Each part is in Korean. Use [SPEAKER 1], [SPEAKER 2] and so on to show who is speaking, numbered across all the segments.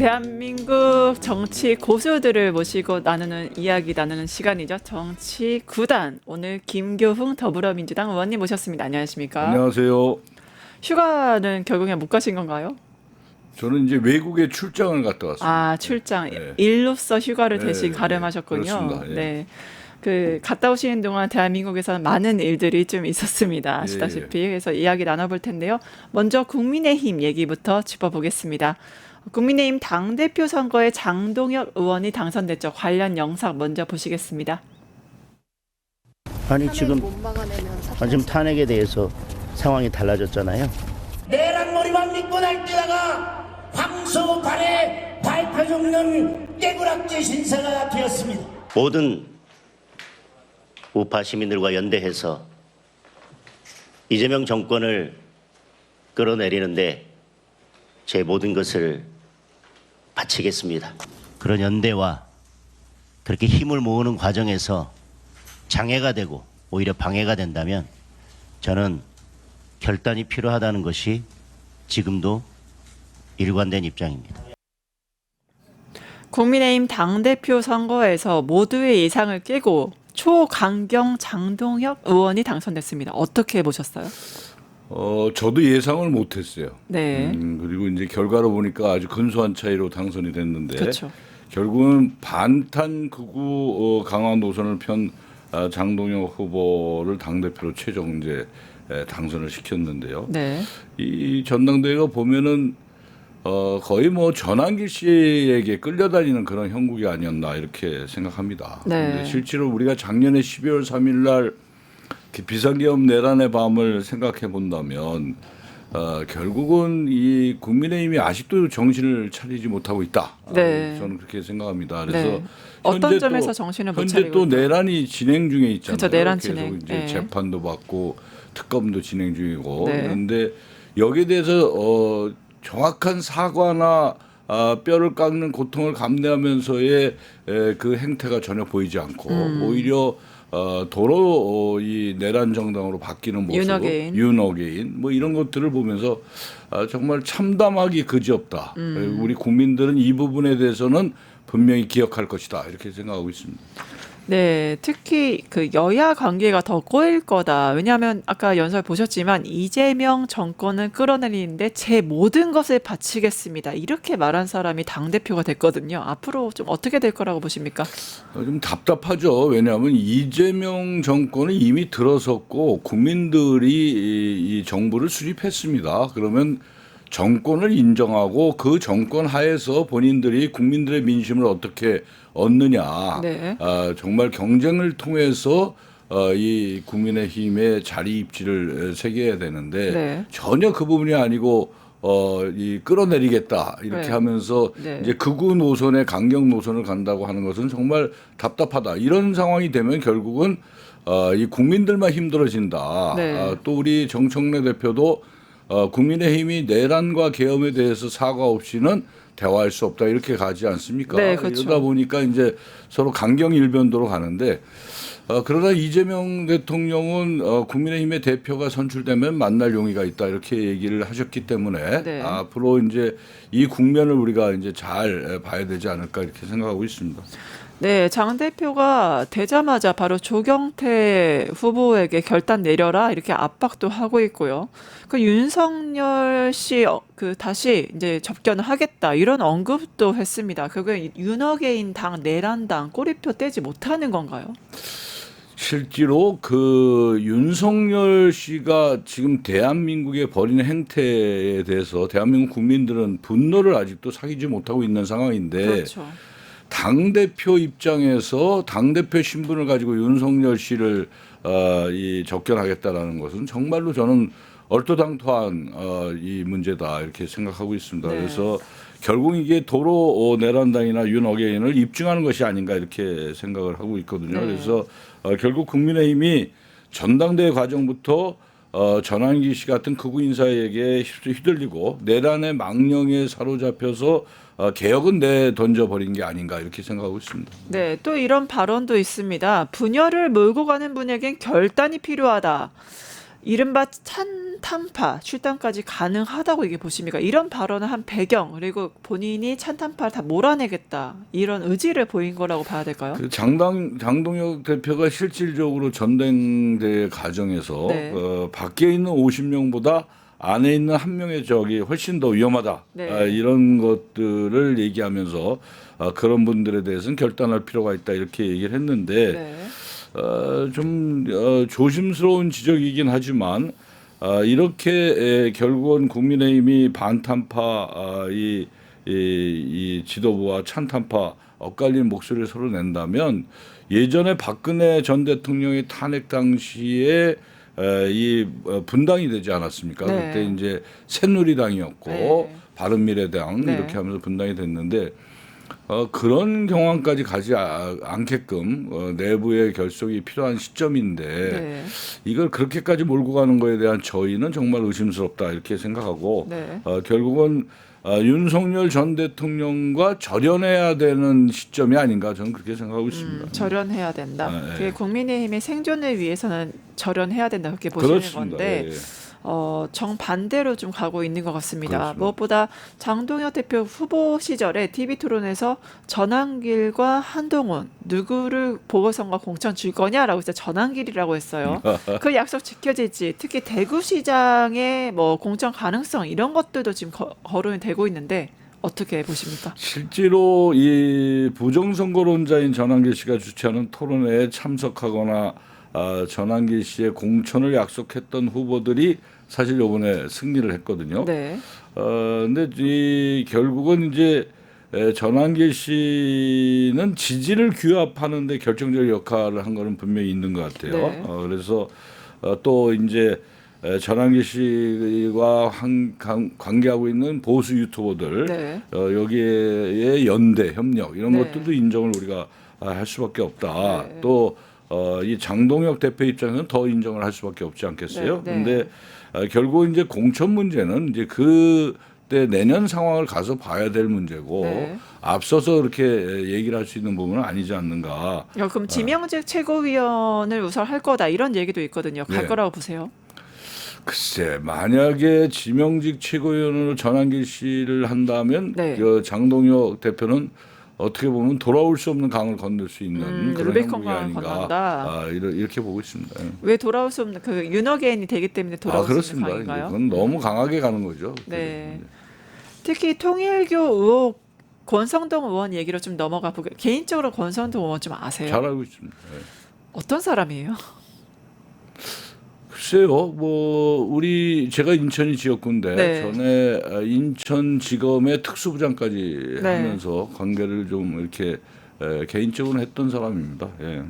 [SPEAKER 1] 대한민국 정치 고수들을 모시고 이야기 나누는 시간이죠. 정치 구단. 오늘 김교훈 더불어민주당 의원님 모셨습니다. 안녕하십니까?
[SPEAKER 2] 안녕하세요.
[SPEAKER 1] 휴가는 결국에 못 가신 건가요?
[SPEAKER 2] 저는 이제 외국에 출장을 갔다 왔습니다.
[SPEAKER 1] 아, 출장.
[SPEAKER 2] 네.
[SPEAKER 1] 일로서 휴가를
[SPEAKER 2] 네,
[SPEAKER 1] 대신
[SPEAKER 2] 네,
[SPEAKER 1] 가름하셨군요.
[SPEAKER 2] 그렇습니다. 예.
[SPEAKER 1] 네. 갔다 오시는 동안 대한민국에서 많은 일들이 좀 있었습니다. 아시다시피. 그래서 이야기 나눠볼 텐데요. 먼저 국민의힘 얘기부터 짚어보겠습니다. 국민의힘 당대표 선거에 장동혁 의원이 당선됐죠. 관련 영상 먼저 보시겠습니다.
[SPEAKER 3] 아니 지금 탄핵에 대해서 상황이 달라졌잖아요.
[SPEAKER 4] 내란머리만 믿고 날뛰다가 황소발에 밟혀 죽는 깨구락질 신사가 되었습니다.
[SPEAKER 3] 모든 우파 시민들과 연대해서 이재명 정권을 끌어내리는데 제 모든 것을 바치겠습니다. 그런 연대와 그렇게 힘을 모으는 과정에서 장애가 되고 오히려 방해가 된다면 저는 결단이 필요하다는 것이 지금도 일관된 입장입니다.
[SPEAKER 1] 국민의힘 당대표 선거에서 모두의 예상을 깨고 초강경 장동혁 의원이 당선됐습니다. 어떻게 보셨어요?
[SPEAKER 2] 저도 예상을 못했어요.
[SPEAKER 1] 네.
[SPEAKER 2] 그리고 이제 결과로 보니까 아주 근소한 차이로 당선이 됐는데,
[SPEAKER 1] 그렇죠.
[SPEAKER 2] 결국은 반탄 극우 강화 노선을 편 장동혁 후보를 당 대표로 최종 이제 당선을 시켰는데요.
[SPEAKER 1] 네.
[SPEAKER 2] 이 전당대회가 보면은 거의 뭐 전환길 씨에게 끌려다니는 그런 형국이 아니었나 이렇게 생각합니다.
[SPEAKER 1] 네.
[SPEAKER 2] 근데 실제로 우리가 작년에 12월 3일 날 비상계엄 내란의 밤을 생각해 본다면 결국은 이 국민의힘이 아직도 정신을 차리지 못하고 있다.
[SPEAKER 1] 네.
[SPEAKER 2] 저는 그렇게 생각합니다. 그래서
[SPEAKER 1] 네. 어떤 점에서 정신을 못
[SPEAKER 2] 현재
[SPEAKER 1] 차리고
[SPEAKER 2] 또
[SPEAKER 1] 있나요?
[SPEAKER 2] 내란이 진행 중에 있잖아요.
[SPEAKER 1] 그렇죠, 내란
[SPEAKER 2] 계속
[SPEAKER 1] 진행.
[SPEAKER 2] 이제
[SPEAKER 1] 네.
[SPEAKER 2] 재판도 받고 특검도 진행 중이고.
[SPEAKER 1] 네.
[SPEAKER 2] 그런데 여기에 대해서 정확한 사과나 뼈를 깎는 고통을 감내하면서의 그 행태가 전혀 보이지 않고 오히려 도로 이 내란 정당으로 바뀌는 모습, 윤어게인 뭐 이런 것들을 보면서 정말 참담하기 그지없다. 우리 국민들은 이 부분에 대해서는 분명히 기억할 것이다 이렇게 생각하고 있습니다.
[SPEAKER 1] 네, 특히 여야 관계가 더 꼬일 거다. 왜냐하면 아까 연설 보셨지만 이재명 정권을 끌어내리는데 제 모든 것을 바치겠습니다. 이렇게 말한 사람이 당대표가 됐거든요. 앞으로 좀 어떻게 될 거라고 보십니까?
[SPEAKER 2] 좀 답답하죠. 왜냐하면 이재명 정권은 이미 들어섰고 국민들이 이 정부를 수립했습니다. 그러면 정권을 인정하고 그 정권 하에서 본인들이 국민들의 민심을 어떻게 얻느냐.
[SPEAKER 1] 네.
[SPEAKER 2] 정말 경쟁을 통해서 이 국민의힘의 자리 입지를 새겨야 되는데
[SPEAKER 1] 네.
[SPEAKER 2] 전혀 그 부분이 아니고 이 끌어내리겠다 이렇게
[SPEAKER 1] 네.
[SPEAKER 2] 하면서
[SPEAKER 1] 네.
[SPEAKER 2] 이제 극우 노선에 강경 노선을 간다고 하는 것은 정말 답답하다. 이런 상황이 되면 결국은 이 국민들만 힘들어진다.
[SPEAKER 1] 네.
[SPEAKER 2] 또 우리 정청래 대표도 국민의힘이 내란과 계엄에 대해서 사과 없이는 대화할 수 없다 이렇게 가지 않습니까?
[SPEAKER 1] 네, 그렇죠.
[SPEAKER 2] 이러다 보니까 이제 서로 강경 일변도로 가는데 그러나 이재명 대통령은 국민의힘의 대표가 선출되면 만날 용의가 있다 이렇게 얘기를 하셨기 때문에
[SPEAKER 1] 네.
[SPEAKER 2] 앞으로 이제 이 국면을 우리가 이제 잘 봐야 되지 않을까 이렇게 생각하고 있습니다.
[SPEAKER 1] 네, 장 대표가 되자마자 바로 조경태 후보에게 결단 내려라 이렇게 압박도 하고 있고요. 윤석열 씨 다시 이제 접견을 하겠다 이런 언급도 했습니다. 그게 윤어게인 당 내란당 꼬리표 떼지 못하는 건가요?
[SPEAKER 2] 실제로 그 윤석열 씨가 지금 대한민국에 벌이는 행태에 대해서 대한민국 국민들은 분노를 아직도 사귀지 못하고 있는 상황인데
[SPEAKER 1] 그렇죠.
[SPEAKER 2] 당대표 입장에서 당대표 신분을 가지고 윤석열 씨를 이 접견하겠다라는 것은 정말로 저는 얼토당토한 이 문제다 이렇게 생각하고 있습니다.
[SPEAKER 1] 네.
[SPEAKER 2] 그래서 결국 이게 도로 내란당이나 윤어게인을 입증하는 것이 아닌가 이렇게 생각을 하고 있거든요.
[SPEAKER 1] 네.
[SPEAKER 2] 그래서 결국 국민의힘이 전당대회 과정부터 전환기 씨 같은 극우 인사에게 휘둘리고 내란의 망령에 사로잡혀서 개혁은 던져버린 게 아닌가 이렇게 생각하고 있습니다.
[SPEAKER 1] 네, 또 이런 발언도 있습니다. 분열을 몰고 가는 분에겐 결단이 필요하다. 이른바 찬탄파 출당까지 가능하다고 이게 보십니까? 이런 발언을 한 배경 그리고 본인이 찬탄파를 다 몰아내겠다 이런 의지를 보인 거라고 봐야 될까요?
[SPEAKER 2] 그 장동혁 대표가 실질적으로 전당대회 과정에서
[SPEAKER 1] 네.
[SPEAKER 2] 밖에 있는 50명보다 안에 있는 한 명의 적이 훨씬 더 위험하다.
[SPEAKER 1] 네.
[SPEAKER 2] 이런 것들을 얘기하면서 그런 분들에 대해서는 결단할 필요가 있다 이렇게 얘기를 했는데
[SPEAKER 1] 네.
[SPEAKER 2] 좀 조심스러운 지적이긴 하지만 이렇게 결국은 국민의힘이 반탄파 이 지도부와 찬탄파 엇갈린 목소리를 서로 낸다면 예전에 박근혜 전 대통령의 탄핵 당시에 이 분당이 되지 않았습니까?
[SPEAKER 1] 네.
[SPEAKER 2] 그때 이제 새누리당이었고
[SPEAKER 1] 네.
[SPEAKER 2] 바른미래당
[SPEAKER 1] 네.
[SPEAKER 2] 이렇게 하면서 분당이 됐는데 그런 경황까지 가지 않게끔 내부의 결속이 필요한 시점인데
[SPEAKER 1] 네.
[SPEAKER 2] 이걸 그렇게까지 몰고 가는 거에 대한 저희는 정말 의심스럽다 이렇게 생각하고
[SPEAKER 1] 네.
[SPEAKER 2] 결국은 윤석열 전 대통령과 절연해야 되는 시점이 아닌가 저는 그렇게 생각하고 있습니다.
[SPEAKER 1] 절연해야 된다.
[SPEAKER 2] 네.
[SPEAKER 1] 그게 국민의힘의 생존을 위해서는 절연해야 된다 그렇게 보시는
[SPEAKER 2] 그렇습니다.
[SPEAKER 1] 건데
[SPEAKER 2] 예, 예.
[SPEAKER 1] 정반대로 좀 가고 있는 것 같습니다.
[SPEAKER 2] 그렇습니다.
[SPEAKER 1] 무엇보다 장동혁 대표 후보 시절에 TV 토론에서 전환길과 한동훈 누구를 보궐선거 공천 줄 거냐라고 해서 전환길이라고 했어요. 그 약속 지켜질지 특히 대구시장의 뭐 공천 가능성 이런 것들도 지금 거론이 되고 있는데 어떻게 보십니까?
[SPEAKER 2] 실제로 이 부정선거론자인 전환길 씨가 주최하는 토론회에 참석하거나 전환길 씨의 공천을 약속했던 후보들이 사실 이번에 승리를 했거든요.
[SPEAKER 1] 네.
[SPEAKER 2] 근데 이 결국은 이제 전환길 씨는 지지를 규합하는데 결정적 역할을 한 거는 분명히 있는 것 같아요.
[SPEAKER 1] 네.
[SPEAKER 2] 그래서 또 이제 전환길 씨와 관계하고 있는 보수 유튜버들
[SPEAKER 1] 네.
[SPEAKER 2] 여기에 연대 협력 이런
[SPEAKER 1] 네.
[SPEAKER 2] 것들도 인정을 우리가 할 수밖에 없다.
[SPEAKER 1] 네.
[SPEAKER 2] 또 이 장동혁 대표 입장에서는 더 인정을 할 수밖에 없지 않겠어요.
[SPEAKER 1] 네, 네.
[SPEAKER 2] 근데 결국 이제 공천 문제는 이제 그때 내년 상황을 가서 봐야 될 문제고
[SPEAKER 1] 네.
[SPEAKER 2] 앞서서 이렇게 얘기를 할 수 있는 부분은 아니지 않는가.
[SPEAKER 1] 그럼 지명직 최고위원을 우선 할 거다 이런 얘기도 있거든요. 갈
[SPEAKER 2] 네.
[SPEAKER 1] 거라고 보세요?
[SPEAKER 2] 글쎄 만약에 지명직 최고위원으로 전환길 씨를 한다면
[SPEAKER 1] 네.
[SPEAKER 2] 그 장동혁 대표는 어떻게 보면 돌아올 수 없는 강을 건널 수 있는 그런
[SPEAKER 1] 루비콘
[SPEAKER 2] 행동이
[SPEAKER 1] 강을
[SPEAKER 2] 아닌가
[SPEAKER 1] 건넌다.
[SPEAKER 2] 이렇게 보고 있습니다. 예.
[SPEAKER 1] 왜 돌아올 수 없는 그 윤어게인이 되기 때문에 돌아올 수 있는
[SPEAKER 2] 그렇습니다.
[SPEAKER 1] 상인가요?
[SPEAKER 2] 그건 너무 강하게 가는 거죠.
[SPEAKER 1] 네. 특히 통일교 의혹 권성동 의원 얘기로 좀 넘어가 보게. 개인적으로 권성동 의원 좀 아세요?
[SPEAKER 2] 잘 알고 있습니다. 예.
[SPEAKER 1] 어떤 사람이에요?
[SPEAKER 2] 글쎄요, 제가 인천이 지역구인데
[SPEAKER 1] 네.
[SPEAKER 2] 전에 인천지검의 특수부장까지
[SPEAKER 1] 네.
[SPEAKER 2] 하면서 관계를 좀 이렇게 개인적으로 했던 사람입니다. 예.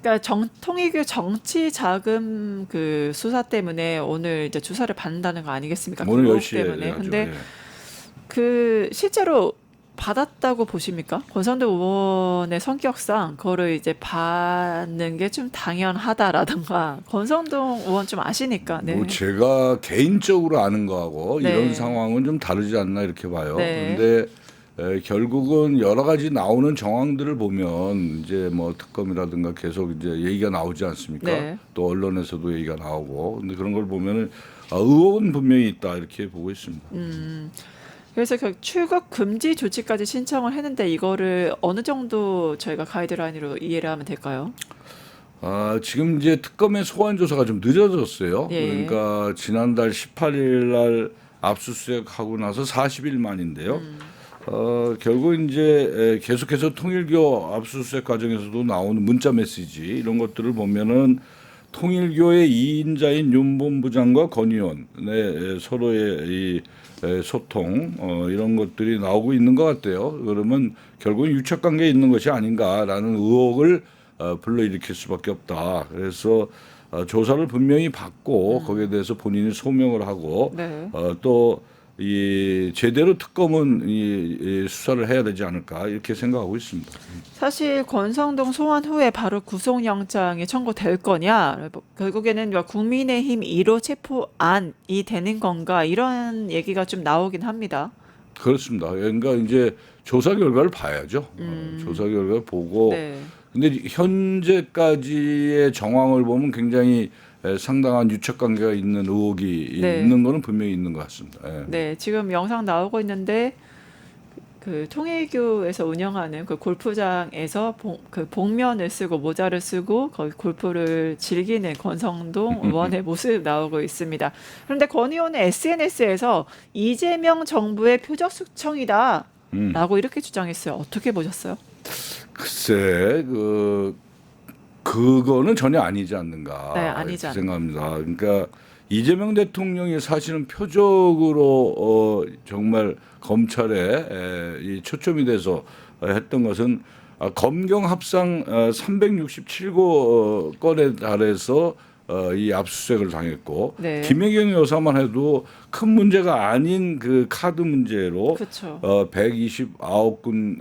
[SPEAKER 1] 그러니까 통일교 정치 자금 그 수사 때문에 오늘 이제 조사를 받는다는 거 아니겠습니까? 그
[SPEAKER 2] 오늘
[SPEAKER 1] 의혹
[SPEAKER 2] 10시에
[SPEAKER 1] 때문에.
[SPEAKER 2] 하죠.
[SPEAKER 1] 근데
[SPEAKER 2] 예.
[SPEAKER 1] 그 실제로 받았다고 보십니까? 권성동 의원의 성격상 그거를 이제 받는 게 좀 당연하다라든가 권성동 의원 좀 아시니까. 네.
[SPEAKER 2] 제가 개인적으로 아는 거하고
[SPEAKER 1] 네.
[SPEAKER 2] 이런 상황은 좀 다르지 않나 이렇게 봐요.
[SPEAKER 1] 네.
[SPEAKER 2] 그런데 결국은 여러 가지 나오는 정황들을 보면 이제 뭐 특검이라든가 계속 이제 얘기가 나오지 않습니까?
[SPEAKER 1] 네.
[SPEAKER 2] 또 언론에서도 얘기가 나오고 근데 그런 걸 보면은 의혹은 분명히 있다 이렇게 보고 있습니다.
[SPEAKER 1] 그래서 그 출국 금지 조치까지 신청을 했는데 이거를 어느 정도 저희가 가이드라인으로 이해를 하면 될까요?
[SPEAKER 2] 지금 이제 특검의 소환 조사가 좀 늦어졌어요.
[SPEAKER 1] 예.
[SPEAKER 2] 그러니까 지난달 18일 날 압수수색하고 나서 40일 만인데요. 결국 이제 계속해서 통일교 압수수색 과정에서도 나오는 문자 메시지 이런 것들을 보면은 통일교의 2인자인 윤 본부장과 권 의원의 서로의 이 소통 이런 것들이 나오고 있는 것 같아요. 그러면 결국은 유착 관계에 있는 것이 아닌가라는 의혹을 불러일으킬 수밖에 없다. 그래서 조사를 분명히 받고 거기에 대해서 본인이 소명을 하고
[SPEAKER 1] 네.
[SPEAKER 2] 또 이 제대로 특검은 이 수사를 해야 되지 않을까 이렇게 생각하고 있습니다.
[SPEAKER 1] 사실 권성동 소환 후에 바로 구속영장이 청구될 거냐 결국에는 국민의힘 1호 체포안이 되는 건가 이런 얘기가 좀 나오긴 합니다.
[SPEAKER 2] 그렇습니다. 그러니까 이제 조사 결과를 봐야죠. 조사 결과를 보고
[SPEAKER 1] 네.
[SPEAKER 2] 근데 현재까지의 정황을 보면 굉장히 상당한 유착 관계가 있는 의혹이
[SPEAKER 1] 네.
[SPEAKER 2] 있는 거는 분명히 있는 것 같습니다. 예.
[SPEAKER 1] 네, 지금 영상 나오고 있는데 그 통일교에서 운영하는 그 골프장에서 그 복면을 쓰고 모자를 쓰고 거기 골프를 즐기는 권성동 의원의 모습 나오고 있습니다. 그런데 권 의원은 SNS에서 이재명 정부의 표적 숙청이다라고 이렇게 주장했어요. 어떻게 보셨어요?
[SPEAKER 2] 글쎄 그거는 전혀 아니지 않는가
[SPEAKER 1] 네, 아니지
[SPEAKER 2] 이렇게
[SPEAKER 1] 않-
[SPEAKER 2] 생각합니다. 그러니까 이재명 대통령이 사실은 표적으로 정말 검찰에 이 초점이 돼서 했던 것은 검경 합상 367건에 달해서 이 압수수색을 당했고
[SPEAKER 1] 네.
[SPEAKER 2] 김혜경 여사만 해도 큰 문제가 아닌 그 카드 문제로
[SPEAKER 1] 그렇죠.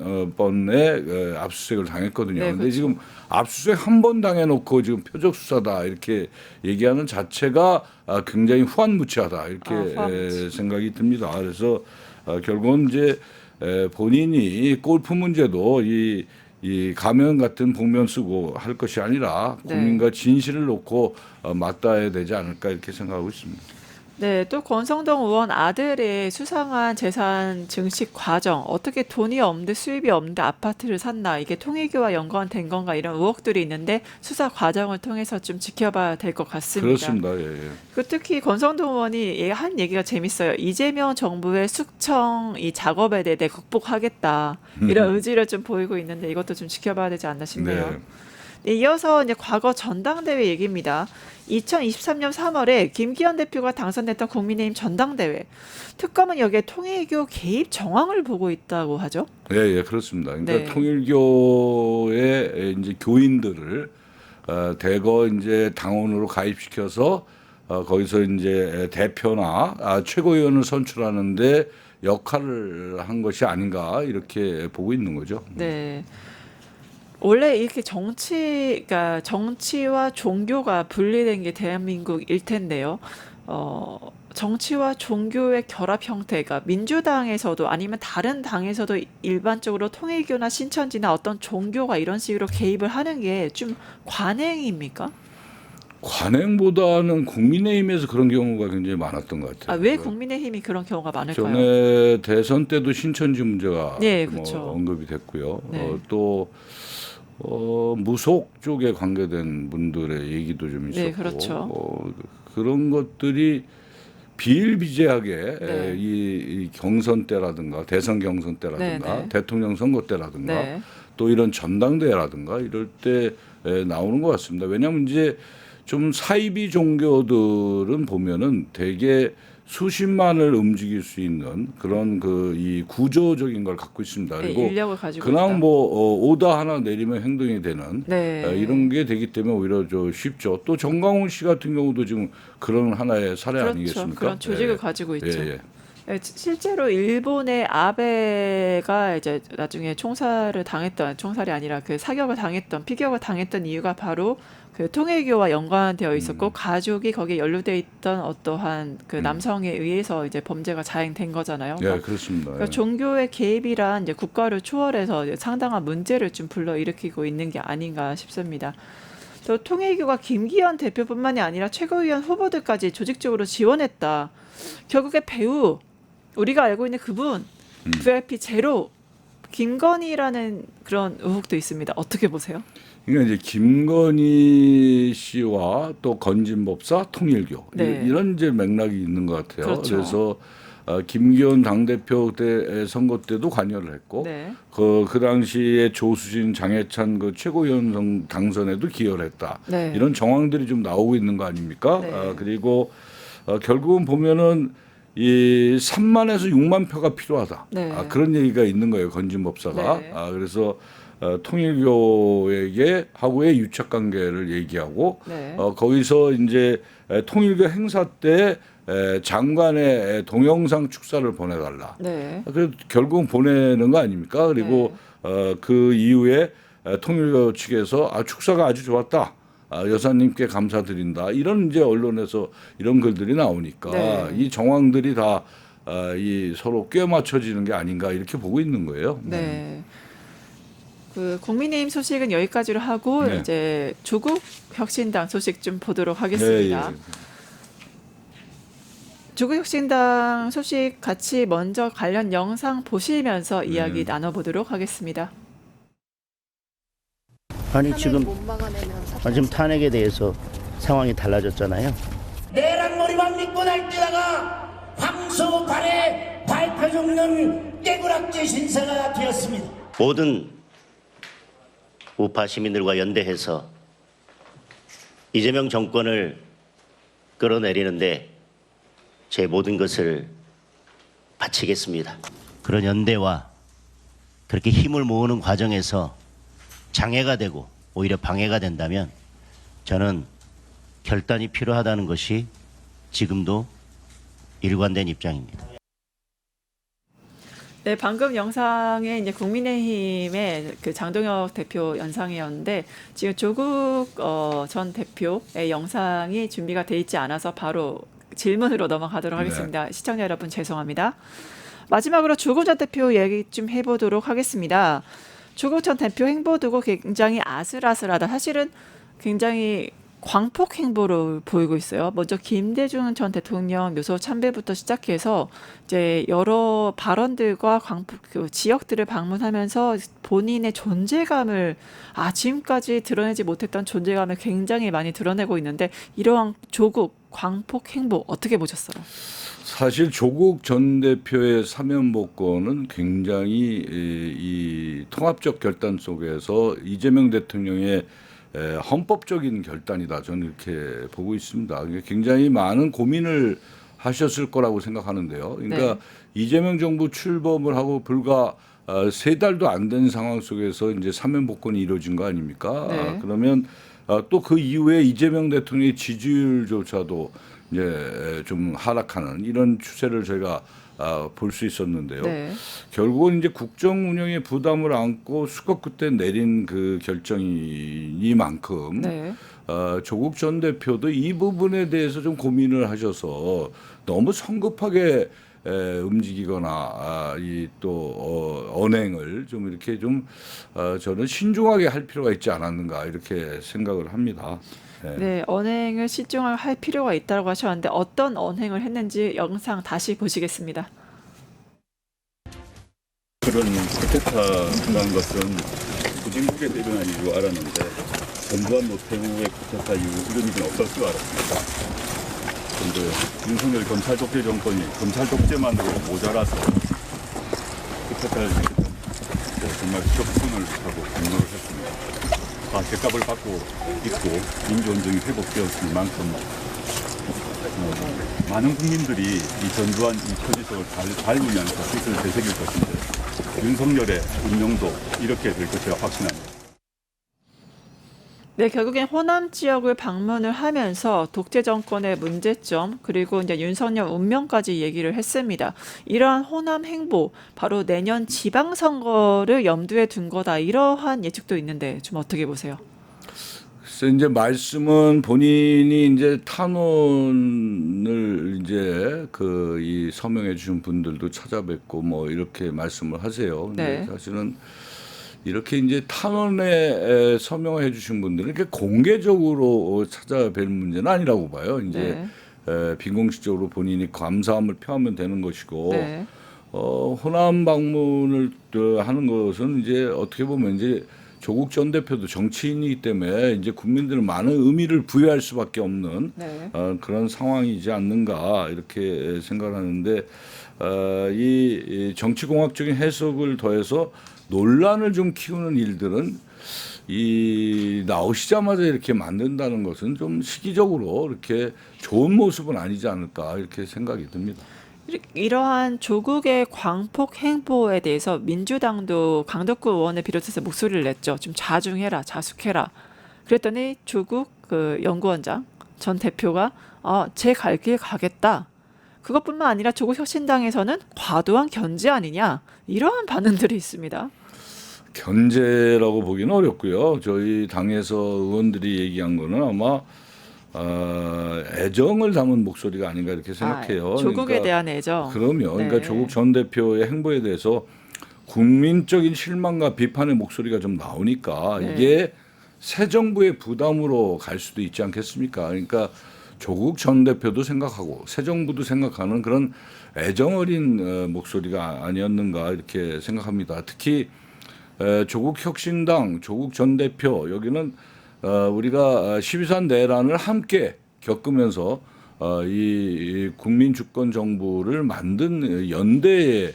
[SPEAKER 2] 129건의 압수수색을 당했거든요.
[SPEAKER 1] 네,
[SPEAKER 2] 근데
[SPEAKER 1] 그렇죠.
[SPEAKER 2] 지금 압수수색 한 번 당해놓고 지금 표적 수사다 이렇게 얘기하는 자체가 굉장히 후한무치하다 이렇게
[SPEAKER 1] 후한무치.
[SPEAKER 2] 생각이 듭니다. 그래서 결국은 이제 본인이 골프 문제도 이 가면 같은 복면 쓰고 할 것이 아니라
[SPEAKER 1] 네.
[SPEAKER 2] 국민과 진실을 놓고 맞닿아야 되지 않을까 이렇게 생각하고 있습니다.
[SPEAKER 1] 네, 또 권성동 의원 아들의 수상한 재산 증식 과정, 어떻게 돈이 없는데 수입이 없는데 아파트를 샀나, 이게 통일교와 연관된 건가 이런 의혹들이 있는데 수사 과정을 통해서 좀 지켜봐야 될 것 같습니다.
[SPEAKER 2] 그렇습니다. 예, 예.
[SPEAKER 1] 그 특히 권성동 의원이 한 얘기가 재밌어요. 이재명 정부의 숙청 이 작업에 대해 극복하겠다 이런 의지를 좀 보이고 있는데 이것도 좀 지켜봐야 되지 않나 싶네요.
[SPEAKER 2] 네.
[SPEAKER 1] 네, 이어서 이제 과거 전당대회 얘기입니다. 2023년 3월에 김기현 대표가 당선됐던 국민의힘 전당대회. 특검은 여기에 통일교 개입 정황을 보고 있다고 하죠.
[SPEAKER 2] 예, 예, 그렇습니다. 그러니까
[SPEAKER 1] 네.
[SPEAKER 2] 통일교의 이제 교인들을 대거 이제 당원으로 가입시켜서 거기서 이제 대표나 최고위원을 선출하는데 역할을 한 것이 아닌가 이렇게 보고 있는 거죠.
[SPEAKER 1] 네. 원래 이렇게 그러니까 정치와 종교가 분리된 게 대한민국일 텐데요. 정치와 종교의 결합 형태가 민주당에서도 아니면 다른 당에서도 일반적으로 통일교나 신천지나 어떤 종교가 이런 식으로 개입을 하는 게 좀 관행입니까?
[SPEAKER 2] 관행보다는 국민의힘에서 그런 경우가 굉장히 많았던 것 같아요.
[SPEAKER 1] 왜 국민의힘이 그런 경우가 많을까요?
[SPEAKER 2] 전에 대선 때도 신천지 문제가
[SPEAKER 1] 네,
[SPEAKER 2] 뭐
[SPEAKER 1] 그렇죠.
[SPEAKER 2] 언급이 됐고요.
[SPEAKER 1] 네.
[SPEAKER 2] 또 무속 쪽에 관계된 분들의 얘기도 좀 있었고
[SPEAKER 1] 네, 그렇죠.
[SPEAKER 2] 그런 것들이 비일비재하게
[SPEAKER 1] 네.
[SPEAKER 2] 이 경선 때라든가 대선 경선 때라든가
[SPEAKER 1] 네, 네.
[SPEAKER 2] 대통령 선거 때라든가
[SPEAKER 1] 네.
[SPEAKER 2] 또 이런 전당대회라든가 이럴 때 나오는 것 같습니다. 왜냐하면 이제 좀 사이비 종교들은 보면은 되게 수십만을 움직일 수 있는 그런 이 구조적인 걸 갖고 있습니다.
[SPEAKER 1] 네,
[SPEAKER 2] 그리고
[SPEAKER 1] 인력을 가지고
[SPEAKER 2] 그냥
[SPEAKER 1] 있다.
[SPEAKER 2] 뭐 오다 하나 내리면 행동이 되는
[SPEAKER 1] 네.
[SPEAKER 2] 이런 게 되기 때문에 오히려 쉽죠. 또 정광훈 씨 같은 경우도 지금 그런 하나의 사례
[SPEAKER 1] 그렇죠.
[SPEAKER 2] 아니겠습니까?
[SPEAKER 1] 그런 조직을
[SPEAKER 2] 예.
[SPEAKER 1] 가지고 있죠.
[SPEAKER 2] 예, 예.
[SPEAKER 1] 네, 실제로 일본의 아베가 이제 나중에 총살이 아니라 그 사격을 당했던 피격을 당했던 이유가 바로 그 통일교와 연관되어 있었고 가족이 거기에 연루돼 있던 어떠한 그 남성에 의해서 이제 범죄가 자행된 거잖아요.
[SPEAKER 2] 예, 그렇습니다.
[SPEAKER 1] 그러니까 종교의 개입이란 이제 국가를 초월해서 이제 상당한 문제를 좀 불러일으키고 있는 게 아닌가 싶습니다. 또 통일교가 김기현 대표뿐만이 아니라 최고위원 후보들까지 조직적으로 지원했다. 결국에 배우 우리가 알고 있는 그분 VIP 제로 김건희라는 그런 의혹도 있습니다. 어떻게 보세요?
[SPEAKER 2] 그러니까 이제 김건희 씨와 또 건진법사 통일교
[SPEAKER 1] 네.
[SPEAKER 2] 이런 이제 맥락이 있는 것 같아요.
[SPEAKER 1] 그렇죠.
[SPEAKER 2] 그래서 김기현 당대표 때 선거 때도 관여를 했고
[SPEAKER 1] 네.
[SPEAKER 2] 그 당시에 조수진 장해찬 그 최고위원 당선에도 기여를 했다.
[SPEAKER 1] 네.
[SPEAKER 2] 이런 정황들이 좀 나오고 있는 거 아닙니까?
[SPEAKER 1] 네.
[SPEAKER 2] 그리고 결국은 보면은 이 3만에서 6만 표가 필요하다.
[SPEAKER 1] 네.
[SPEAKER 2] 그런 얘기가 있는 거예요. 건진법사가.
[SPEAKER 1] 네.
[SPEAKER 2] 그래서 통일교에게 하고의 유착 관계를 얘기하고
[SPEAKER 1] 네.
[SPEAKER 2] 거기서 이제 통일교 행사 때 장관의 동영상 축사를 보내달라.
[SPEAKER 1] 네.
[SPEAKER 2] 그래서 결국은 보내는 거 아닙니까? 그리고 그 이후에 통일교 측에서 축사가 아주 좋았다. 여사님께 감사드린다. 이런 이제 언론에서 이런 글들이 나오니까
[SPEAKER 1] 네.
[SPEAKER 2] 이 정황들이 다 이 서로 꿰 맞춰지는 게 아닌가 이렇게 보고 있는 거예요.
[SPEAKER 1] 네. 그 국민의힘 소식은 여기까지로 하고
[SPEAKER 2] 네.
[SPEAKER 1] 이제 조국 혁신당 소식 좀 보도록 하겠습니다.
[SPEAKER 2] 예.
[SPEAKER 1] 조국 혁신당 소식 같이 먼저 관련 영상 보시면서 이야기 나눠보도록 하겠습니다.
[SPEAKER 3] 아니
[SPEAKER 5] 탄핵
[SPEAKER 3] 지금
[SPEAKER 5] 못 막아내면 사퇴.
[SPEAKER 3] 지금 탄핵에 대해서 상황이 달라졌잖아요.
[SPEAKER 4] 내란머리만 믿고 날뛰다가 황소 발에 밟혀 죽는 깨구락질 신사가 되었습니다.
[SPEAKER 3] 모든 우파 시민들과 연대해서 이재명 정권을 끌어내리는데 제 모든 것을 바치겠습니다. 그런 연대와 그렇게 힘을 모으는 과정에서 장애가 되고 오히려 방해가 된다면 저는 결단이 필요하다는 것이 지금도 일관된 입장입니다.
[SPEAKER 1] 네, 방금 영상에 이제 국민의힘의 그 장동혁 대표 영상이었는데 지금 조국 전 대표의 영상이 준비가 돼 있지 않아서 바로 질문으로 넘어가도록 하겠습니다. 시청자 여러분 죄송합니다. 마지막으로 조국 전 대표 얘기 좀 해보도록 하겠습니다. 조국 전 대표 행보 두고 굉장히 아슬아슬하다. 사실은 굉장히 광폭 행보를 보이고 있어요. 먼저 김대중 전 대통령 묘소 참배부터 시작해서 이제 여러 발언들과 광폭 그 지역들을 방문하면서 본인의 존재감을 지금까지 드러내지 못했던 존재감을 굉장히 많이 드러내고 있는데 이러한 조국 광폭 행보 어떻게 보셨어요?
[SPEAKER 2] 사실 조국 전 대표의 사면복권은 굉장히 이 통합적 결단 속에서 이재명 대통령의 헌법적인 결단이다. 저는 이렇게 보고 있습니다. 굉장히 많은 고민을 하셨을 거라고 생각하는데요. 그러니까 이재명 정부 출범을 하고 불과 3달도 안 된 상황 속에서 이제 사면복권이 이루어진 거 아닙니까?
[SPEAKER 1] 네.
[SPEAKER 2] 그러면 또 그 이후에 이재명 대통령의 지지율조차도 이제 좀 하락하는 이런 추세를 저희가 볼 수 있었는데요.
[SPEAKER 1] 네.
[SPEAKER 2] 결국은 이제 국정 운영에 부담을 안고 수컷 그때 내린 그 결정이니만큼
[SPEAKER 1] 네.
[SPEAKER 2] 조국 전 대표도 이 부분에 대해서 좀 고민을 하셔서 너무 성급하게 움직이거나 이 또 언행을 좀 이렇게 좀 저는 신중하게 할 필요가 있지 않았는가 이렇게 생각을 합니다.
[SPEAKER 1] 네, 언행을 신중하게 할 필요가 있다고 하셨는데 어떤 언행을 했는지 영상 다시 보시겠습니다.
[SPEAKER 6] 그런 쿠데타라는 것은 후진국에 일어난 이유 알았는데 전두환 노태우의 쿠데타 이후 이런 일은 없을 줄 알았습니다. 그런데 윤석열 검찰 독재 정권이 검찰 독재만으로 모자라서 쿠데타를 일으켰던 정말 격분을 하고 분노를 했습니다. 다 죗값을 받고 있고 민주운동이 회복되었을 만큼 많은 국민들이 이 전두환 이 처지석을 밟으면서 빛을 되새길 것인데 윤석열의 운명도 이렇게 될 것이라 확신합니다.
[SPEAKER 1] 네, 결국엔 호남 지역을 방문을 하면서 독재 정권의 문제점 그리고 이제 윤석열 운명까지 얘기를 했습니다. 이러한 호남 행보 바로 내년 지방선거를 염두에 둔 거다 이러한 예측도 있는데 좀 어떻게 보세요?
[SPEAKER 2] 그래서 이제 말씀은 본인이 이제 탄원을 이제 그 이 서명해 주신 분들도 찾아뵙고 뭐 이렇게 말씀을 하세요. 근데
[SPEAKER 1] 네.
[SPEAKER 2] 사실은 이렇게 이제 탄원에 서명해 주신 분들은 이렇게 공개적으로 찾아뵐 문제는 아니라고 봐요. 이제 비공식적으로 본인이 감사함을 표하면 되는 것이고
[SPEAKER 1] 네.
[SPEAKER 2] 호남 방문을 하는 것은 이제 어떻게 보면 이제 조국 전 대표도 정치인이기 때문에 이제 국민들은 많은 의미를 부여할 수밖에 없는
[SPEAKER 1] 네.
[SPEAKER 2] 그런 상황이지 않는가 이렇게 생각하는데 이 정치공학적인 해석을 더해서 논란을 좀 키우는 일들은 이 나오시자마자 이렇게 만든다는 것은 좀 시기적으로 이렇게 좋은 모습은 아니지 않을까 이렇게 생각이 듭니다.
[SPEAKER 1] 이러한 조국의 광폭 행보에 대해서 민주당도 강덕구 의원을 비롯해서 목소리를 냈죠. 좀 자중해라, 자숙해라. 그랬더니 조국 그 연구원장 전 대표가 제 갈 길 가겠다. 그것뿐만 아니라 조국 혁신당에서는 과도한 견제 아니냐 이러한 반응들이 있습니다.
[SPEAKER 2] 견제라고 보기는 어렵고요. 저희 당에서 의원들이 얘기한 거는 아마 애정을 담은 목소리가 아닌가 이렇게 생각해요.
[SPEAKER 1] 조국에
[SPEAKER 2] 그러니까
[SPEAKER 1] 대한 애정.
[SPEAKER 2] 그럼요. 그러니까
[SPEAKER 1] 네.
[SPEAKER 2] 조국 전 대표의 행보에 대해서 국민적인 실망과 비판의 목소리가 좀 나오니까
[SPEAKER 1] 네.
[SPEAKER 2] 이게 새 정부의 부담으로 갈 수도 있지 않겠습니까? 그러니까 조국 전 대표도 생각하고 새 정부도 생각하는 그런 애정 어린 목소리가 아니었는가 이렇게 생각합니다. 특히 조국 혁신당, 조국 전 대표 여기는 우리가 12.3 내란을 함께 겪으면서 이 국민 주권 정부를 만든 연대의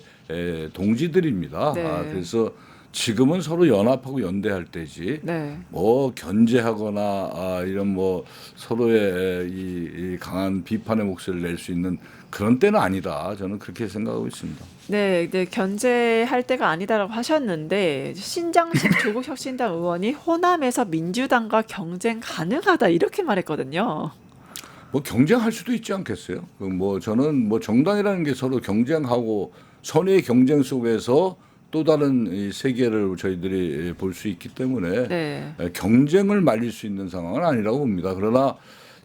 [SPEAKER 2] 동지들입니다.
[SPEAKER 1] 네.
[SPEAKER 2] 그래서 지금은 서로 연합하고 연대할 때지.
[SPEAKER 1] 네.
[SPEAKER 2] 뭐 견제하거나 이런 뭐 서로의 이 강한 비판의 목소리를 낼 수 있는 그런 때는 아니다. 저는 그렇게 생각하고 있습니다.
[SPEAKER 1] 네, 네, 견제할 때가 아니다라고 하셨는데 신장식 조국 혁신당 의원이 호남에서 민주당과 경쟁 가능하다 이렇게 말했거든요.
[SPEAKER 2] 뭐 경쟁할 수도 있지 않겠어요? 뭐 저는 뭐 정당이라는 게 서로 경쟁하고 선의의 경쟁 속에서 또 다른 이 세계를 저희들이 볼 수 있기 때문에
[SPEAKER 1] 네.
[SPEAKER 2] 경쟁을 말릴 수 있는 상황은 아니라고 봅니다. 그러나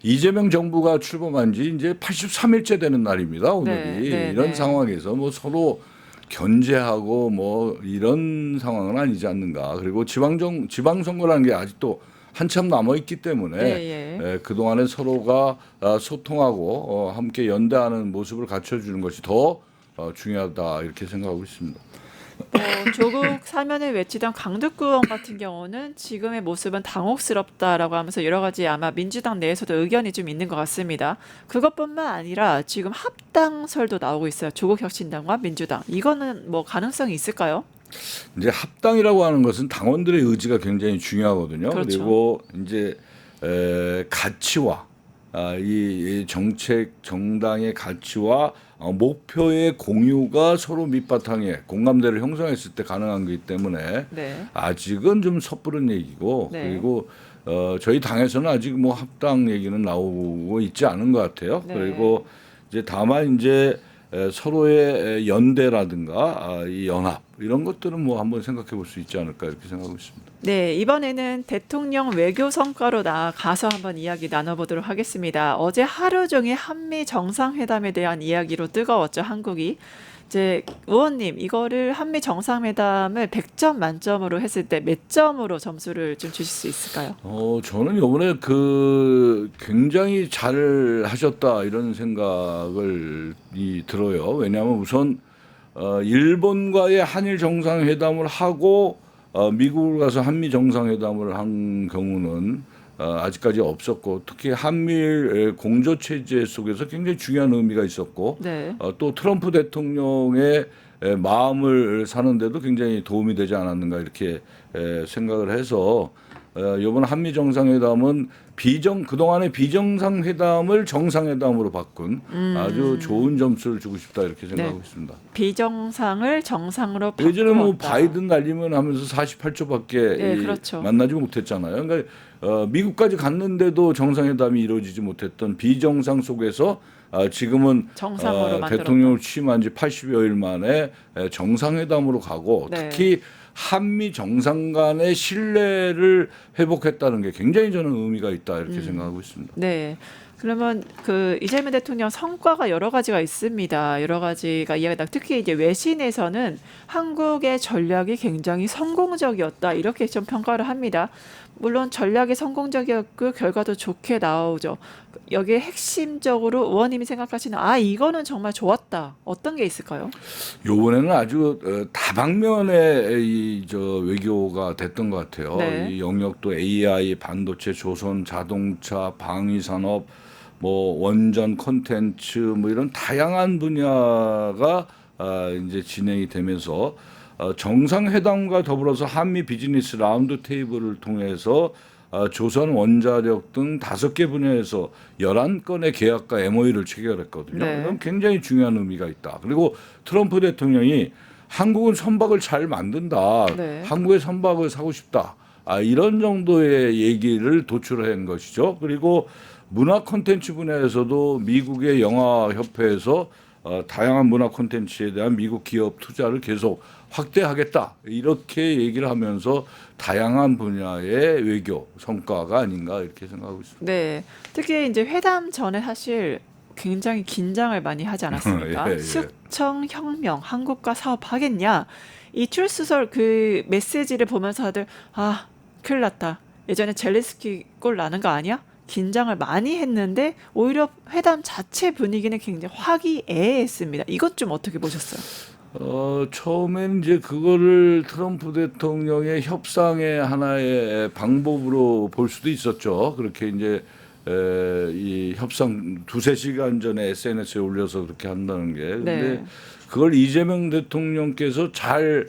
[SPEAKER 2] 이재명 정부가 출범한 지 이제 83일째 되는 날입니다. 오늘이.
[SPEAKER 1] 네, 네,
[SPEAKER 2] 이런
[SPEAKER 1] 네.
[SPEAKER 2] 상황에서 뭐 서로 견제하고 뭐 이런 상황은 아니지 않는가. 그리고 지방선거라는 게 아직도 한참 남아 있기 때문에
[SPEAKER 1] 네,
[SPEAKER 2] 그동안에 서로가 소통하고 함께 연대하는 모습을 갖춰주는 것이 더 중요하다 이렇게 생각하고 있습니다.
[SPEAKER 1] 조국 사면을 외치던 강덕구 의원 같은 경우는 지금의 모습은 당혹스럽다라고 하면서 여러 가지 아마 민주당 내에서도 의견이 좀 있는 것 같습니다. 그것뿐만 아니라 지금 합당설도 나오고 있어요. 조국 혁신당과 민주당. 이거는 뭐 가능성이 있을까요?
[SPEAKER 2] 이제 합당이라고 하는 것은 당원들의 의지가 굉장히 중요하거든요.
[SPEAKER 1] 그렇죠.
[SPEAKER 2] 그리고 이제 가치와 이 정책 정당의 가치와 목표의 공유가 서로 밑바탕에 공감대를 형성했을 때 가능한 거기 때문에
[SPEAKER 1] 네.
[SPEAKER 2] 아직은 좀 섣부른 얘기고
[SPEAKER 1] 네.
[SPEAKER 2] 그리고 저희 당에서는 아직 뭐 합당 얘기는 나오고 있지 않은 것 같아요.
[SPEAKER 1] 네.
[SPEAKER 2] 그리고 이제 다만 이제 서로의 연대라든가 이 연합 이런 것들은 뭐 한번 생각해 볼 수 있지 않을까 이렇게 생각하고 있습니다.
[SPEAKER 1] 네, 이번에는 대통령 외교 성과로 나아가서 한번 이야기 나눠보도록 하겠습니다. 어제 하루 종일 한미 정상회담에 대한 이야기로 뜨거웠죠, 한국이. 이제 의원님, 이거를 한미 정상회담을 100점 만점으로 했을 때 몇 점으로 점수를 좀 주실 수 있을까요?
[SPEAKER 2] 저는 이번에 굉장히 잘 하셨다 이런 생각을 들어요. 왜냐하면 우선 일본과의 한일 정상회담을 하고 미국을 가서 한미 정상회담을 한 경우는 아직까지 없었고 특히 한미일 공조 체제 속에서 굉장히 중요한 의미가 있었고
[SPEAKER 1] 네.
[SPEAKER 2] 또 트럼프 대통령의 마음을 사는데도 굉장히 도움이 되지 않았는가 이렇게 생각을 해서 이번 한미 정상회담은 그동안의 비정상회담을 정상회담으로 바꾼 아주 좋은 점수를 주고 싶다 이렇게 생각하고 있습니다.
[SPEAKER 1] 비정상을 정상으로 바꾸었다.
[SPEAKER 2] 예전에 뭐 바이든 날리면 하면서 48초밖에
[SPEAKER 1] 네, 그렇죠.
[SPEAKER 2] 만나지 못했잖아요. 그러니까 미국까지 갔는데도 정상회담이 이루어지지 못했던 비정상 속에서 지금은
[SPEAKER 1] 정상으로 만들었다.
[SPEAKER 2] 대통령을 취임한 지 80여일 만에 정상회담으로 가고
[SPEAKER 1] 네.
[SPEAKER 2] 특히 한미 정상 간의 신뢰를 회복했다는 게 굉장히 저는 의미가 있다 이렇게 생각하고 있습니다.
[SPEAKER 1] 네. 그러면 이재명 대통령 성과가 여러 가지가 있습니다. 여러 가지가 이야기다. 특히 이제 외신에서는 한국의 전략이 굉장히 성공적이었다 이렇게 좀 평가를 합니다. 물론 전략이 성공적이었고 결과도 좋게 나오죠. 여기에 핵심적으로 의원님이 생각하시는 이거는 정말 좋았다. 어떤 게 있을까요?
[SPEAKER 2] 요번에는 아주 다방면의 외교가 됐던 것 같아요.
[SPEAKER 1] 네.
[SPEAKER 2] 이 영역도 AI, 반도체, 조선, 자동차, 방위산업, 뭐 원전 콘텐츠 뭐 이런 다양한 분야가 이제 진행이 되면서 정상회담과 더불어서 한미 비즈니스 라운드 테이블을 통해서 조선 원자력 등 5개 분야에서 11건의 계약과 MOU를 체결했거든요.
[SPEAKER 1] 네.
[SPEAKER 2] 이건 굉장히 중요한 의미가 있다. 그리고 트럼프 대통령이 한국은 선박을 잘 만든다.
[SPEAKER 1] 네.
[SPEAKER 2] 한국의 선박을 사고 싶다. 이런 정도의 얘기를 도출한 것이죠. 그리고 문화 콘텐츠 분야에서도 미국의 영화협회에서 다양한 문화 콘텐츠에 대한 미국 기업 투자를 계속 확대하겠다 이렇게 얘기를 하면서 다양한 분야의 외교 성과가 아닌가 이렇게 생각하고 있습니다.
[SPEAKER 1] 네. 특히 이제 회담 전에 사실 굉장히 긴장을 많이 하지 않았습니까?
[SPEAKER 2] 예, 예.
[SPEAKER 1] 숙청 혁명 한국과 사업하겠냐 이 출수설 그 메시지를 보면서 다들 아 큰일 났다. 예전에 젤렌스키 꼴 나는 거 아니야? 긴장을 많이 했는데 오히려 회담 자체 분위기는 굉장히 화기애애했습니다. 이것 좀 어떻게 보셨어요?
[SPEAKER 2] 처음엔 이제 그거를 트럼프 대통령의 협상의 하나의 방법으로 볼 수도 있었죠. 그렇게 이제 이 협상 두세 시간 전에 SNS에 올려서 그렇게 한다는 게. 근데
[SPEAKER 1] 네.
[SPEAKER 2] 그걸 이재명 대통령께서 잘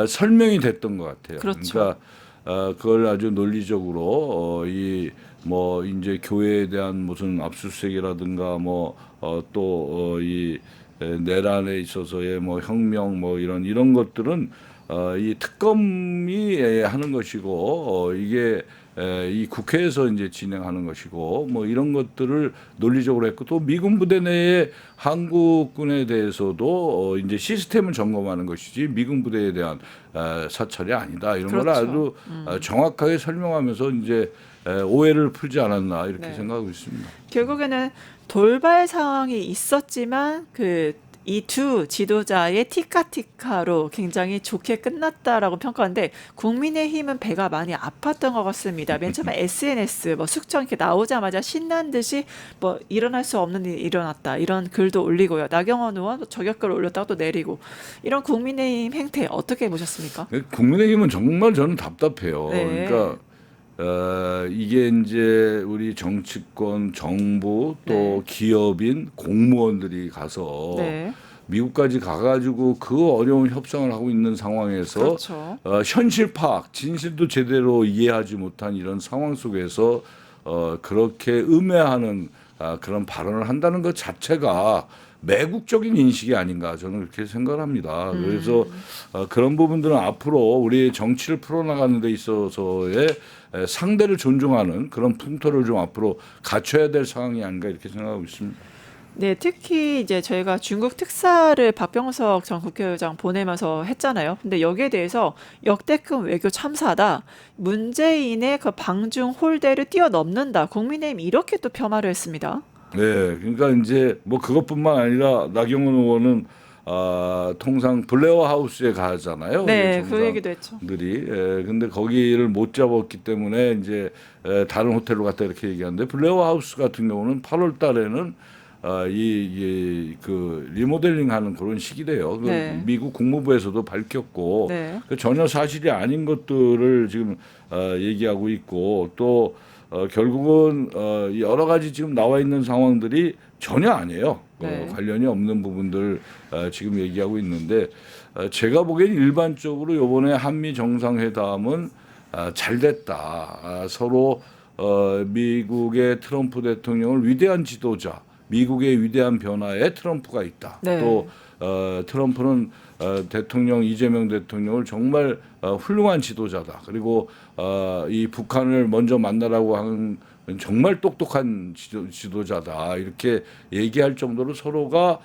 [SPEAKER 2] 설명이 됐던 것 같아요.
[SPEAKER 1] 그렇죠.
[SPEAKER 2] 그러니까 그걸 아주 논리적으로 이 뭐 이제 교회에 대한 무슨 압수수색이라든가 뭐 또 이 내란에 있어서의 뭐 혁명 뭐 이런 것들은 이 특검이 하는 것이고 이게 이 국회에서 이제 진행하는 것이고 뭐 이런 것들을 논리적으로 했고 또 미군 부대 내에 한국군에 대해서도 이제 시스템을 점검하는 것이지 미군 부대에 대한 사찰이 아니다 이런 걸
[SPEAKER 1] 그렇죠.
[SPEAKER 2] 아주 정확하게 설명하면서 이제 오해를 풀지 않았나 이렇게
[SPEAKER 1] 네.
[SPEAKER 2] 생각하고 있습니다.
[SPEAKER 1] 결국에는 돌발 상황이 있었지만 이 두 지도자의 티카티카로 굉장히 좋게 끝났다라고 평가하는데 국민의힘은 배가 많이 아팠던 것 같습니다. 맨 처음에 SNS 뭐 숙청 이렇게 나오자마자 신난 듯이 뭐 일어날 수 없는 일이 일어났다 이런 글도 올리고요. 나경원 의원 저격글 올렸다가 또 내리고 이런 국민의힘 행태 어떻게 보셨습니까?
[SPEAKER 2] 국민의힘은 정말 저는 답답해요.
[SPEAKER 1] 네.
[SPEAKER 2] 그러니까 이게 이제 우리 정치권, 정부 또
[SPEAKER 1] 네.
[SPEAKER 2] 기업인 공무원들이 가서
[SPEAKER 1] 네,
[SPEAKER 2] 미국까지 가가지고 그 어려운 협상을 하고 있는 상황에서
[SPEAKER 1] 그렇죠.
[SPEAKER 2] 현실 파악, 진실도 제대로 이해하지 못한 이런 상황 속에서 그렇게 음해하는 그런 발언을 한다는 것 자체가 매국적인 인식이 아닌가 저는 그렇게 생각을 합니다. 그래서 그런 부분들은 앞으로 우리 정치를 풀어나가는 데 있어서의 상대를 존중하는 그런 풍토를 좀 앞으로 갖춰야 될 상황이 아닌가 이렇게 생각하고 있습니다.
[SPEAKER 1] 네, 특히 이제 저희가 중국 특사를 박병석 전 국회의장 보내면서 했잖아요. 근데 여기에 대해서 역대급 외교 참사다. 문재인의 그 방중 홀대를 뛰어넘는다. 국민의힘 이렇게 또 폄하를 했습니다.
[SPEAKER 2] 네, 그러니까 이제 뭐 그것뿐만 아니라 나경원 의원은 통상 블레어 하우스에 가잖아요.
[SPEAKER 1] 네,
[SPEAKER 2] 우리
[SPEAKER 1] 그 얘기도 했죠.
[SPEAKER 2] 정상들이. 근데 거기를 못 잡았기 때문에 이제 다른 호텔로 갔다 이렇게 얘기하는데 블레어 하우스 같은 경우는 8월 달에는 그 리모델링하는 그런 시기래요. 그
[SPEAKER 1] 네.
[SPEAKER 2] 미국 국무부에서도 밝혔고
[SPEAKER 1] 네.
[SPEAKER 2] 그 전혀 사실이 아닌 것들을 지금 얘기하고 있고 또 결국은 여러 가지 지금 나와 있는 상황들이 전혀 아니에요.
[SPEAKER 1] 네.
[SPEAKER 2] 관련이 없는 부분들 지금 얘기하고 있는데 제가 보기엔 일반적으로 이번에 한미 정상회담은 잘 됐다. 서로 미국의 트럼프 대통령을 위대한 지도자, 미국의 위대한 변화에 트럼프가 있다.
[SPEAKER 1] 네.
[SPEAKER 2] 또 트럼프는 대통령 이재명 대통령을 정말 훌륭한 지도자다. 그리고 이 북한을 먼저 만나라고 하는 정말 똑똑한 지도자다. 이렇게 얘기할 정도로 서로가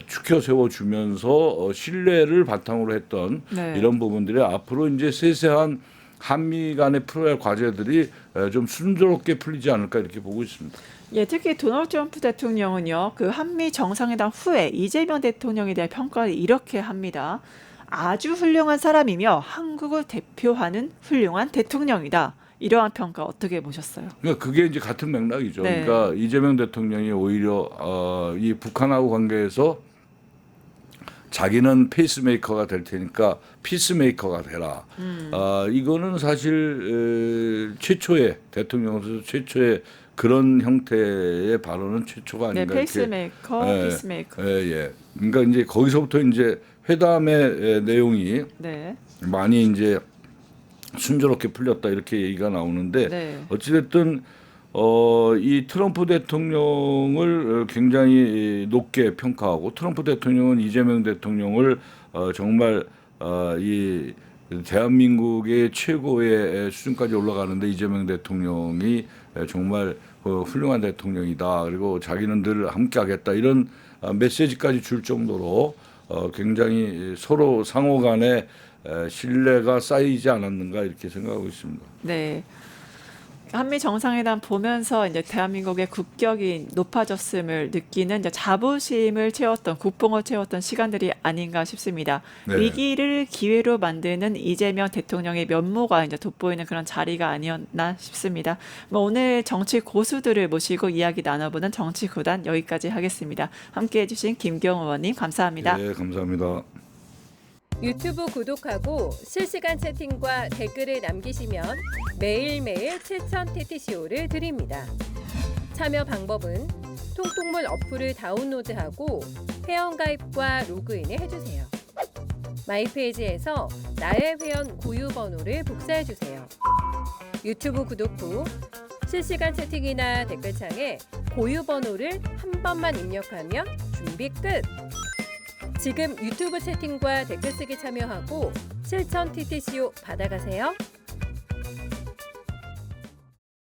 [SPEAKER 2] 축혀 세워주면서 신뢰를 바탕으로 했던
[SPEAKER 1] 네.
[SPEAKER 2] 이런 부분들이 앞으로 이제 세세한 한미 간의 풀어야 할 과제들이 좀 순조롭게 풀리지 않을까 이렇게 보고 있습니다.
[SPEAKER 1] 예, 특히 도널드 트럼프 대통령은요, 그 한미 정상회담 후에 이재명 대통령에 대한 평가를 이렇게 합니다. 아주 훌륭한 사람이며 한국을 대표하는 훌륭한 대통령이다. 이러한 평가 어떻게 보셨어요?
[SPEAKER 2] 그러니까 그게 이제 같은 맥락이죠.
[SPEAKER 1] 네.
[SPEAKER 2] 그러니까 이재명 대통령이 오히려 이 북한하고 관계에서 자기는 페이스메이커가 될 테니까 피스메이커가 되라. 이거는 사실 최초의 대통령으로서 최초의 그런 형태의 발언은 최초가
[SPEAKER 1] 네,
[SPEAKER 2] 아닌가
[SPEAKER 1] 페이스메이커,
[SPEAKER 2] 이렇게.
[SPEAKER 1] 피스메이커.
[SPEAKER 2] 예. 그러니까 이제 거기서부터 이제 회담의 내용이
[SPEAKER 1] 네,
[SPEAKER 2] 많이 이제 순조롭게 풀렸다 이렇게 얘기가 나오는데
[SPEAKER 1] 네.
[SPEAKER 2] 어찌됐든 이 트럼프 대통령을 굉장히 높게 평가하고 트럼프 대통령은 이재명 대통령을 정말 이 대한민국의 최고의 수준까지 올라가는데 이재명 대통령이 정말 훌륭한 대통령이다. 그리고 자기는 늘 함께하겠다 이런 메시지까지 줄 정도로 굉장히 서로 상호간에 신뢰가 쌓이지 않았는가 이렇게 생각하고 있습니다.
[SPEAKER 1] 네. 한미 정상회담 보면서 이제 대한민국의 국격이 높아졌음을 느끼는 이제 자부심을 채웠던 국뽕을 채웠던 시간들이 아닌가 싶습니다.
[SPEAKER 2] 네.
[SPEAKER 1] 위기를 기회로 만드는 이재명 대통령의 면모가 이제 돋보이는 그런 자리가 아니었나 싶습니다. 뭐 오늘 정치 고수들을 모시고 이야기 나눠보는 정치구단 여기까지 하겠습니다. 함께해 주신 김경호 의원님 감사합니다.
[SPEAKER 2] 네, 감사합니다.
[SPEAKER 5] 유튜브 구독하고 실시간 채팅과 댓글을 남기시면 매일매일 실천 TTCO를 드립니다. 참여 방법은 통통물 어플을 다운로드하고 회원가입과 로그인을 해주세요. 마이페이지에서 나의 회원 고유 번호를 복사해주세요. 유튜브 구독 후 실시간 채팅이나 댓글창에 고유 번호를 한 번만 입력하면 준비 끝! 지금 유튜브 채팅과 댓글 쓰기 참여하고 실천 TTCO 받아가세요.